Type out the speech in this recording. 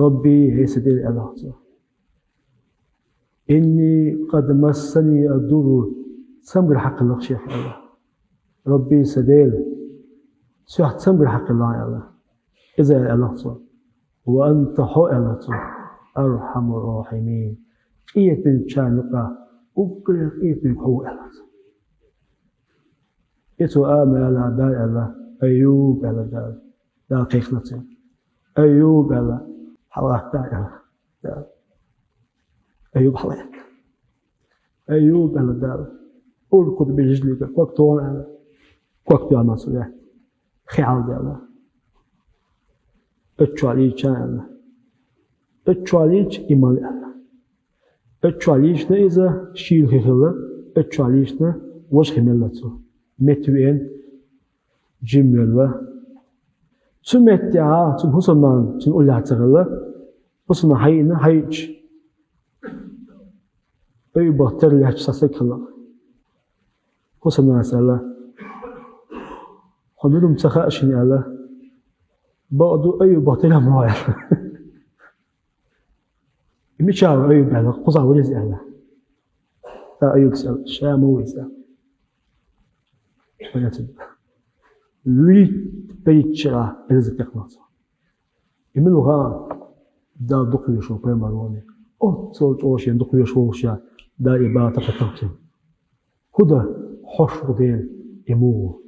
ربي هيسدي الله إني قد مسني الضر سمر حق الله شيخ الله ربي سديل سيح سمر حق الله يا الله إذا الله وأنت حق الله أرحم الراحمين إيه من شانقة وكل إيه من حق الله إتو آمن على دار الله أيوب على دار دقيقة أيوب على حواه دار أيوب حواه أيوب على دار أركض برجلك وقتون على وقت يا مسؤول خيال دار أتشاليش على أتشاليش إيمان على أتشاليش إذا شيل خيله أتشاليش وش خملته متوين جملة سمعتها سمحسنا سنقولها تغلى بسنا حينا هيج أي بطل اللي هتشسك الله حسنا سأله خلهم تخاشني الله بعض أي بطل موايا مشاو أي بعد قصة وجز الله أيوك سأل شام ويسأل lui peicera ez teknasa imluha da dokuyor şu pemarone o sol şey dokuyor şu şey da ibata katatı huda hoş değil emu